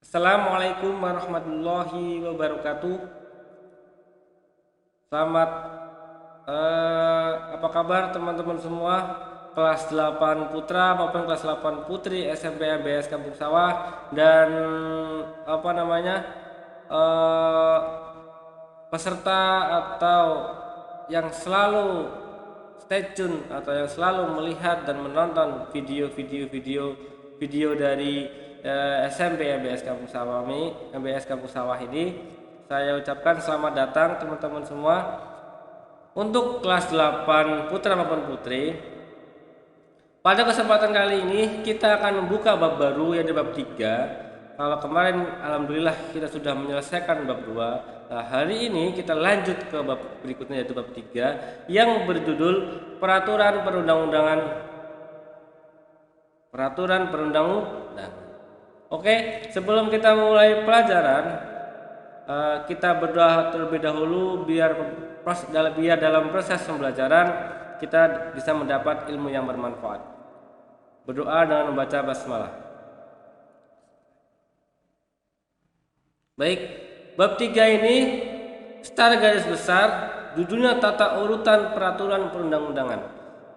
Assalamualaikum warahmatullahi wabarakatuh. Selamat apa kabar teman-teman semua? Kelas 8 Putra maupun kelas 8 Putri SMP MBS Kampung Sawah dan apa namanya eh, peserta atau yang selalu stay tune atau yang selalu melihat dan menonton video dari SMP MBS Kampung Sawah ini, saya ucapkan selamat datang teman-teman semua. Untuk kelas 8 Putra maupun Putri, pada kesempatan kali ini kita akan membuka bab baru yaitu bab 3. Kalau kemarin alhamdulillah kita sudah menyelesaikan bab 2. Nah, hari ini kita lanjut ke bab berikutnya yaitu bab 3 yang berjudul Peraturan Perundang-Undangan. Oke, sebelum kita mulai pelajaran, kita berdoa terlebih dahulu biar dalam proses pembelajaran kita bisa mendapat ilmu yang bermanfaat. Berdoa dengan membaca basmalah. Baik, bab 3 ini secara garis besar judulnya tata urutan peraturan perundang-undangan.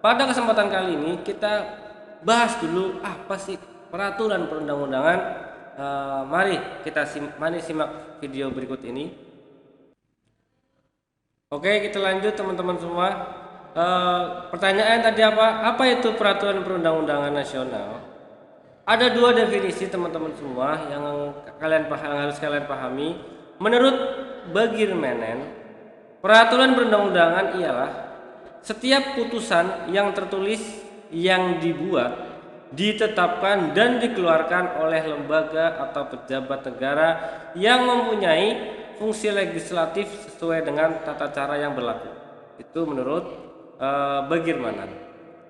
Pada kesempatan kali ini kita bahas dulu apa sih peraturan perundang-undangan. Mari simak video berikut ini. Oke, kita lanjut teman-teman semua. Pertanyaan tadi apa itu peraturan perundang-undangan nasional? Ada dua definisi teman-teman semua yang harus kalian pahami. Menurut Bagirmanen, peraturan perundang-undangan ialah setiap putusan yang tertulis yang dibuat, ditetapkan dan dikeluarkan oleh lembaga atau pejabat negara yang mempunyai fungsi legislatif sesuai dengan tata cara yang berlaku. Itu menurut Bagirmanen.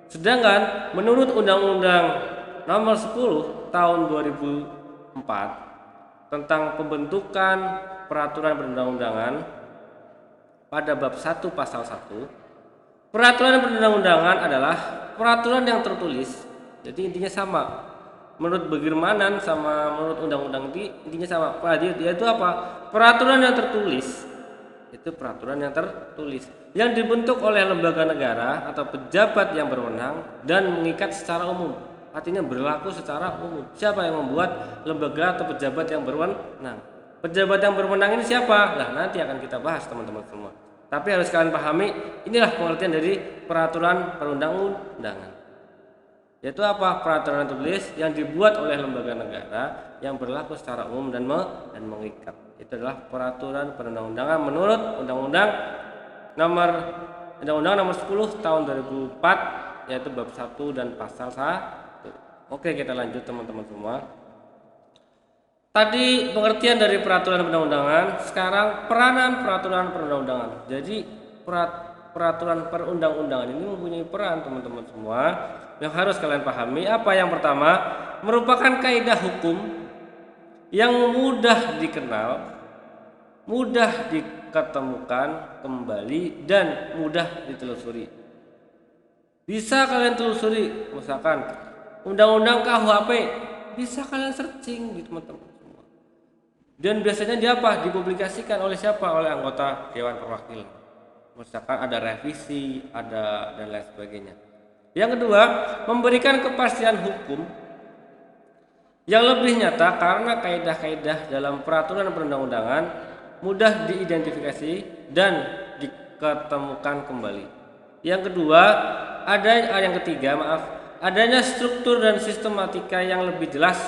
Sedangkan menurut Undang-Undang Nomor 10 Tahun 2004 tentang pembentukan peraturan perundang-undangan, pada bab 1 pasal 1, peraturan perundang-undangan adalah peraturan yang tertulis. Jadi intinya sama. Menurut Bagirmanen sama menurut undang-undang intinya sama. Dia itu apa? Peraturan yang tertulis. Itu peraturan yang tertulis yang dibentuk oleh lembaga negara atau pejabat yang berwenang dan mengikat secara umum. Artinya berlaku secara umum. Siapa yang membuat? Lembaga atau pejabat yang berwenang. Pejabat yang berwenang ini siapa? Nah, nanti akan kita bahas teman-teman semua. Tapi harus kalian pahami, inilah pengertian dari peraturan perundang-undangan. Yaitu apa? Peraturan tertulis yang dibuat oleh lembaga negara yang berlaku secara umum dan mengikat. Itu adalah peraturan perundang-undangan menurut Undang-Undang Nomor 10 Tahun 2004, yaitu bab 1 dan pasal 1. Oke, kita lanjut teman-teman semua. Tadi pengertian dari peraturan perundang-undangan, sekarang peranan peraturan perundang-undangan. Jadi peraturan perundang-undangan ini mempunyai peran teman-teman semua yang harus kalian pahami. Apa yang pertama? Merupakan kaidah hukum yang mudah dikenal, mudah diketemukan kembali dan mudah ditelusuri. Bisa kalian telusuri, misalkan undang-undang KUHP, bisa kalian searching di teman-teman semua. Dan biasanya dipublikasikan oleh siapa? Oleh anggota Dewan Perwakilan. Misalkan ada revisi, ada dan lain sebagainya. Yang kedua, memberikan kepastian hukum yang lebih nyata karena kaidah-kaidah dalam peraturan perundang-undangan mudah diidentifikasi dan diketemukan kembali. Yang ketiga, adanya struktur dan sistematika yang lebih jelas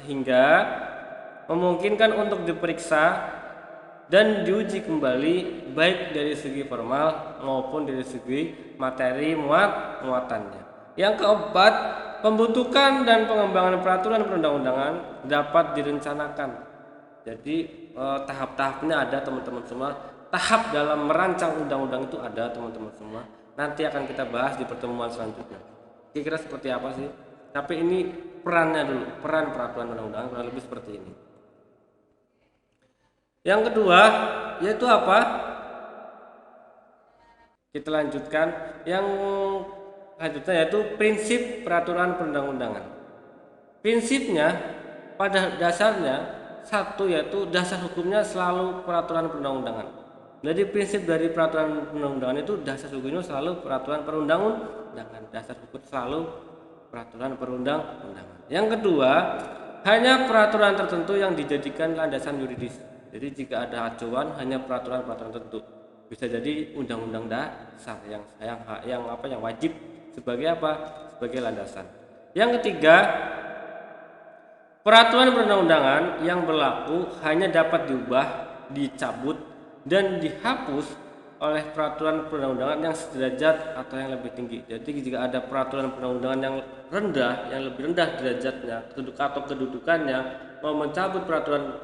sehingga memungkinkan untuk diperiksa dan diuji kembali baik dari segi formal maupun dari segi materi muatannya. Yang keempat, pembentukan dan pengembangan peraturan perundang-undangan dapat direncanakan. Jadi tahap-tahapnya ada teman-teman semua. Tahap dalam merancang undang-undang itu ada teman-teman semua. Nanti akan kita bahas di pertemuan selanjutnya. Kira-kira seperti apa sih? Tapi ini perannya dulu, peran peraturan perundang-undangan kurang lebih seperti ini. Yang kedua, yaitu apa? Kita lanjutkan. Yang selanjutnya yaitu prinsip peraturan perundang-undangan. Prinsipnya pada dasarnya satu, yaitu dasar hukumnya selalu peraturan perundang-undangan. Jadi prinsip dari peraturan perundang-undangan itu dasar hukumnya selalu peraturan perundang-undangan. Dasar hukum selalu peraturan perundang-undangan. Yang kedua, hanya peraturan tertentu yang dijadikan landasan yuridis. Jadi jika ada acuan hanya peraturan-peraturan tertentu. Bisa jadi undang-undang dasar yang wajib sebagai apa? Sebagai landasan. Yang ketiga, peraturan perundang-undangan yang berlaku hanya dapat diubah, dicabut, dan dihapus oleh peraturan perundang-undangan yang sederajat atau yang lebih tinggi. Jadi jika ada peraturan perundang-undangan yang rendah, yang lebih rendah derajatnya atau kedudukannya, mau mencabut peraturan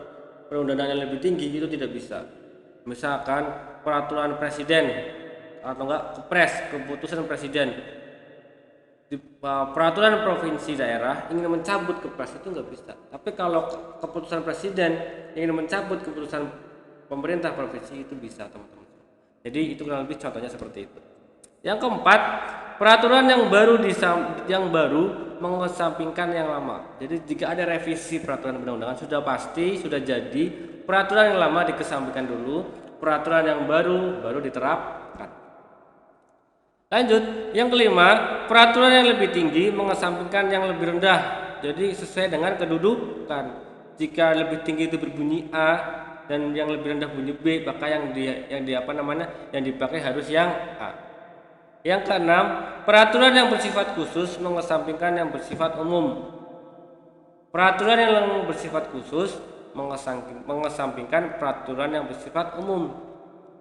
perundang-undangan yang lebih tinggi itu tidak bisa. Misalkan peraturan presiden atau enggak kepres, keputusan presiden, peraturan provinsi daerah ingin mencabut kepres itu nggak bisa. Tapi kalau keputusan presiden ingin mencabut keputusan pemerintah provinsi itu bisa, teman-teman. Jadi itu kurang lebih contohnya seperti itu. Yang keempat, peraturan yang baru mengesampingkan yang lama. Jadi jika ada revisi peraturan perundang-undangan sudah pasti sudah jadi peraturan yang lama dikesampingkan dulu, peraturan yang baru diterapkan. Lanjut, yang kelima, peraturan yang lebih tinggi mengesampingkan yang lebih rendah. Jadi sesuai dengan kedudukan. Jika lebih tinggi itu berbunyi A dan yang lebih rendah bunyi B, maka yang dipakai harus yang A. Yang keenam, peraturan yang bersifat khusus mengesampingkan yang bersifat umum. Peraturan yang bersifat khusus mengesampingkan peraturan yang bersifat umum.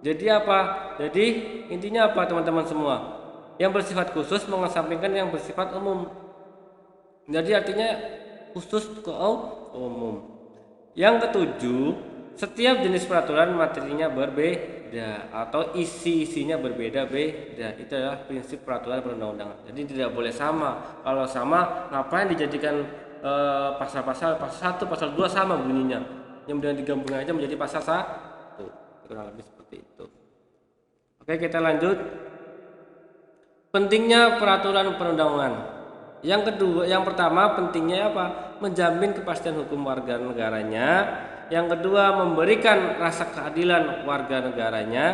Jadi apa? Jadi intinya apa, teman-teman semua? Yang bersifat khusus mengesampingkan yang bersifat umum. Jadi artinya khusus ke umum. Yang ketujuh, setiap jenis peraturan materinya berbeda atau isi-isinya berbeda-beda. Itu adalah prinsip peraturan perundang-undangan. Jadi tidak boleh sama. Kalau sama, ngapain dijadikan pasal-pasal 1, pasal 2 sama bunyinya. Yang kemudian digabungkan aja menjadi pasal 1. Kurang lebih seperti itu. Oke, kita lanjut. Pentingnya peraturan perundang-undangan. Yang pertama, pentingnya apa? Menjamin kepastian hukum warga negaranya. Yang kedua, memberikan rasa keadilan warga negaranya.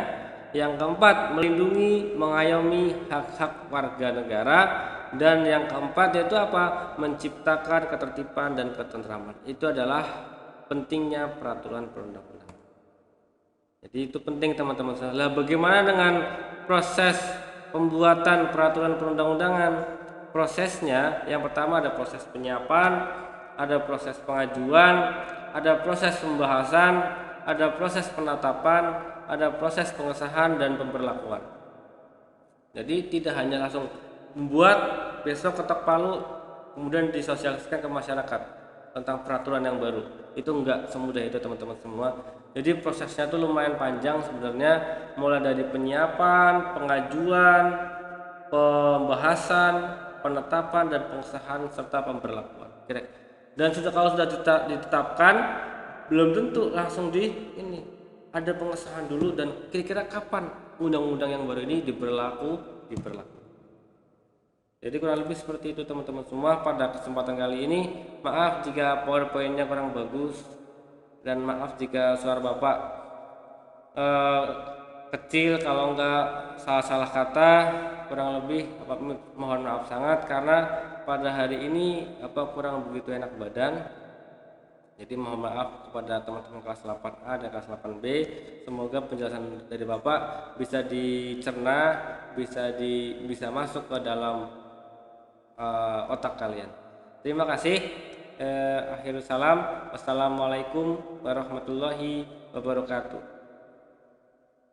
Yang keempat, melindungi, mengayomi hak-hak warga negara. Dan yang keempat yaitu apa? Menciptakan ketertiban dan ketentraman. Itu adalah pentingnya peraturan perundang-undangan. Jadi itu penting, teman-teman. Lah, bagaimana dengan proses pembuatan peraturan perundang-undangan? Prosesnya, yang pertama ada proses penyiapan, ada proses pengajuan, ada proses pembahasan, ada proses penetapan, ada proses pengesahan dan pemberlakuan. Jadi tidak hanya langsung membuat besok ketok palu kemudian disosialisasikan ke masyarakat tentang peraturan yang baru. Itu enggak semudah itu, teman-teman semua. Jadi prosesnya itu lumayan panjang sebenarnya, mulai dari penyiapan, pengajuan, pembahasan, penetapan dan pengesahan serta pemberlakuan. Dan kalau sudah ditetapkan, belum tentu langsung ada pengesahan dulu dan kira-kira kapan undang-undang yang baru ini diberlaku. Jadi kurang lebih seperti itu, teman-teman semua. Pada kesempatan kali ini, maaf jika PowerPoint-nya kurang bagus dan maaf jika suara Bapak kecil, kalau enggak salah-salah kata, kurang lebih mohon maaf sangat karena pada hari ini kurang begitu enak badan. Jadi mohon maaf kepada teman-teman kelas 8A dan kelas 8B. Semoga penjelasan dari Bapak bisa dicerna, bisa masuk ke dalam otak kalian. Terima kasih. Akhirul salam. Wassalamualaikum warahmatullahi wabarakatuh.